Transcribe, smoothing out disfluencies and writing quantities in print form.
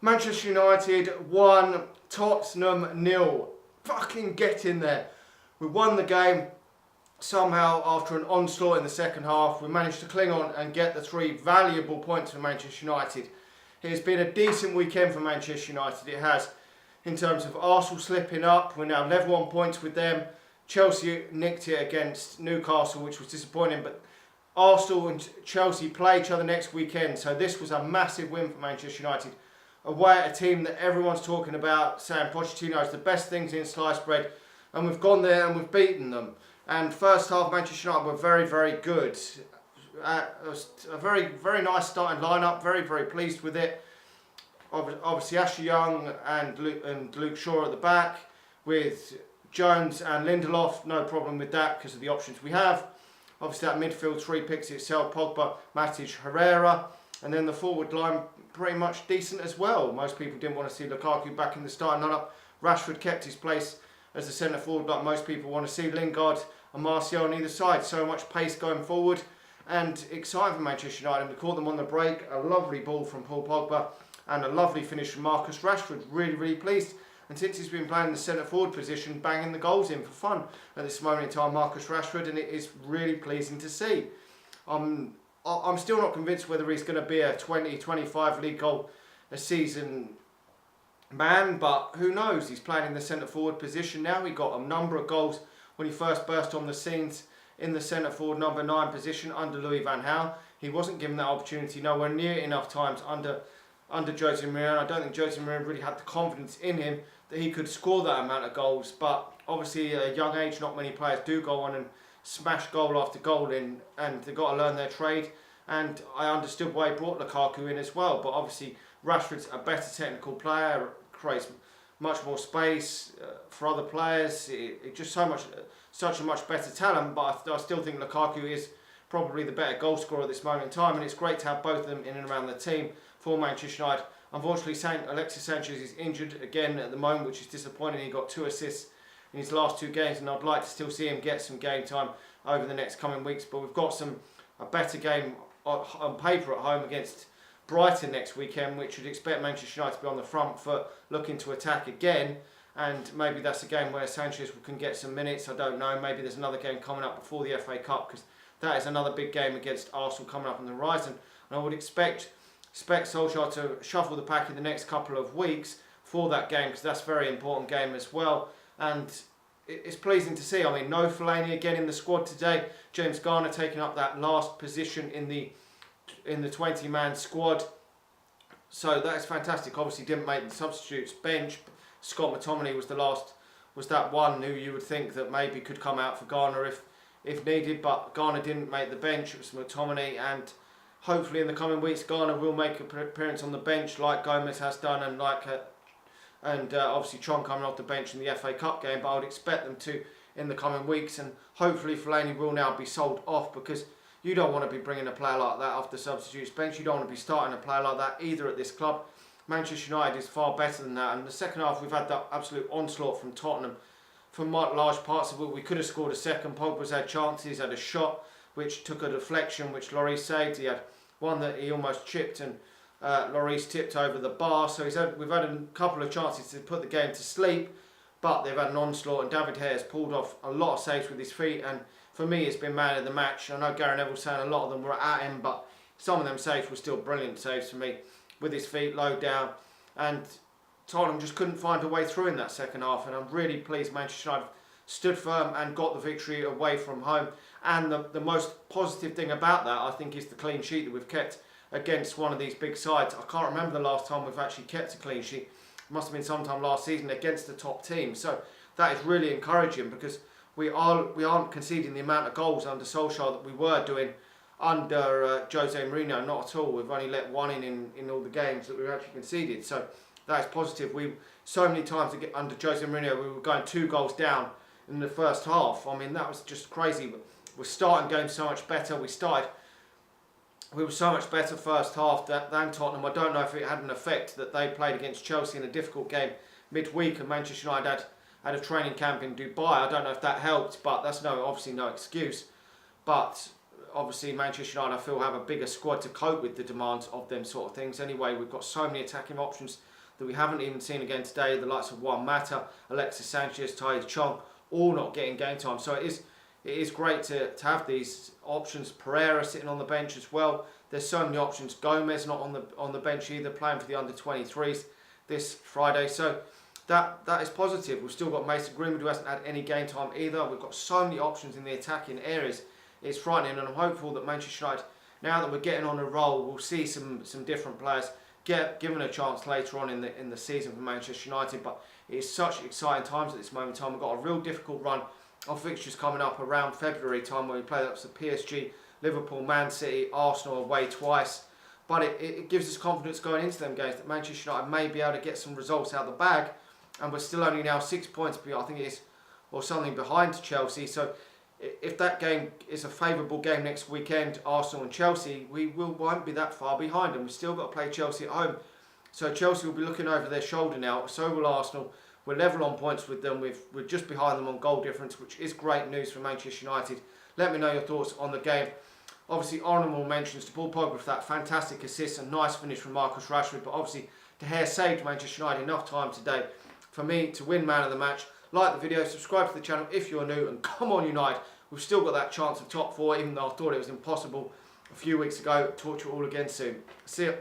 Manchester United 1, Tottenham 0. Fucking get in there. We won the game somehow after an onslaught in the second half. We managed to cling on and get the 3 valuable points for Manchester United. It has been a decent weekend for Manchester United. It has, in terms of Arsenal slipping up. We're now level on points with them. Chelsea nicked it against Newcastle, which was disappointing, but Arsenal and Chelsea play each other next weekend, so this was a massive win for Manchester United. Away at a team that everyone's talking about, saying Pochettino is the best things in sliced bread, and we've gone there and we've beaten them. And first half, Manchester United were very, very good. It was a very, very nice starting lineup. Very, very pleased with it. Obviously, Ashley Young and Luke Shaw at the back, with Jones and Lindelof. No problem with that because of the options we have. Obviously, that midfield 3 picks itself: Pogba, Matic, Herrera, and then the forward line pretty much decent as well. Most people didn't want to see Lukaku back in the starting lineup. Rashford kept his place as the centre forward like most people want to see. Lingard and Martial on either side. So much pace going forward and exciting for Manchester United. We caught them on the break. A lovely ball from Paul Pogba and a lovely finish from Marcus Rashford. Really, really pleased. And since he's been playing in the centre forward position, banging the goals in for fun at this moment in time, Marcus Rashford, and it is really pleasing to see. I'm still not convinced whether he's going to be a 20-25 league goal a season man, but who knows? He's playing in the centre forward position now. He got a number of goals when he first burst on the scenes in the centre forward number 9 position under Louis van Gaal. He wasn't given that opportunity nowhere near enough times under Jose Mourinho. I don't think Jose Mourinho really had the confidence in him that he could score that amount of goals. But obviously, at a young age, not many players do go on and smash goal after goal in, and they've got to learn their trade. And I understood why he brought Lukaku in as well. But obviously, Rashford's a better technical player, creates much more space for other players. It just such a much better talent. But I still think Lukaku is probably the better goal scorer at this moment in time, and it's great to have both of them in and around the team for Manchester United. Unfortunately, Alexis Sanchez is injured again at the moment, which is disappointing. He got 2 assists in his last 2 games, and I'd like to still see him get some game time over the next coming weeks. But we've got a better game on paper at home against Brighton next weekend, which would expect Manchester United to be on the front foot, looking to attack again. And maybe that's a game where Sanchez can get some minutes. I don't know. Maybe there's another game coming up before the FA Cup, because that is another big game against Arsenal coming up on the horizon. And I would expect Solskjaer to shuffle the pack in the next couple of weeks for that game, because that's a very important game as well. And it's pleasing to see. I mean, no Fellaini again in the squad today. James Garner taking up that last position in the 20-man squad. So that is fantastic. Obviously didn't make the substitutes bench. Scott McTominay was that one who you would think that maybe could come out for Garner if needed, but Garner didn't make the bench. It was McTominay, and hopefully in the coming weeks Garner will make an appearance on the bench like Gomez has done, and obviously Tron coming off the bench in the FA Cup game. But I would expect them to in the coming weeks, and hopefully Fellaini will now be sold off, because you don't want to be bringing a player like that off the substitutes bench. You don't want to be starting a player like that either at this club. Manchester United is far better than that, and in the second half we've had that absolute onslaught from Tottenham. For large parts of it, we could have scored a second. Pogba's had chances, had a shot which took a deflection, which Lloris saved. He had one that he almost chipped, and Lloris tipped over the bar. So we've had a couple of chances to put the game to sleep, but they've had an onslaught, and David Hay has pulled off a lot of saves with his feet, and for me it's been man of the match. I know Gary Neville's saying a lot of them were at him, but some of them saves were still brilliant saves for me, with his feet low down, and Tottenham just couldn't find a way through in that second half. And I'm really pleased Manchester United stood firm and got the victory away from home. And the most positive thing about that, I think, is the clean sheet that we've kept against one of these big sides. I can't remember the last time we've actually kept a clean sheet. It must have been sometime last season against the top team. So that is really encouraging, because we aren't conceding the amount of goals under Solskjaer that we were doing under Jose Mourinho. Not at all. We've only let one in all the games that we've actually conceded. So that is positive. So many times under Jose Mourinho we were going 2 goals down in the first half. I mean, that was just crazy. We're starting games so much better. We were so much better first half than Tottenham. I don't know if it had an effect that they played against Chelsea in a difficult game midweek, and Manchester United had a training camp in Dubai. I don't know if that helped, but that's obviously no excuse. But obviously Manchester United, I feel, have a bigger squad to cope with the demands of them sort of things. Anyway, we've got so many attacking options that we haven't even seen again today. The likes of Juan Mata, Alexis Sanchez, Tahith Chong, all not getting game time. So it is great to have these options. Pereira sitting on the bench as well. There's so many options. Gomez not on the bench either, playing for the under-23s this Friday. So that is positive. We've still got Mason Greenwood, who hasn't had any game time either. We've got so many options in the attacking areas. It's frightening, and I'm hopeful that Manchester United, now that we're getting on a roll, we'll see some different players given a chance later on in the season for Manchester United. But it is such exciting times at this moment in time. We've got a real difficult run of fixtures coming up around February time, when we play the PSG, Liverpool, Man City, Arsenal away twice. But it gives us confidence going into them games that Manchester United may be able to get some results out of the bag, and we're still only now 6 points, I think it is, or something behind Chelsea. So if that game is a favourable game next weekend, Arsenal and Chelsea, we won't be that far behind them. We've still got to play Chelsea at home. So Chelsea will be looking over their shoulder now, so will Arsenal. We're level on points with them. We're just behind them on goal difference, which is great news for Manchester United. Let me know your thoughts on the game. Obviously, honourable mentions to Paul Pogba for that fantastic assist and nice finish from Marcus Rashford. But obviously, De Gea saved Manchester United enough time today for me to win man of the match. Like the video, subscribe to the channel if you're new, and come on United. We've still got that chance of top 4, even though I thought it was impossible a few weeks ago. Talk to you all again soon. See ya.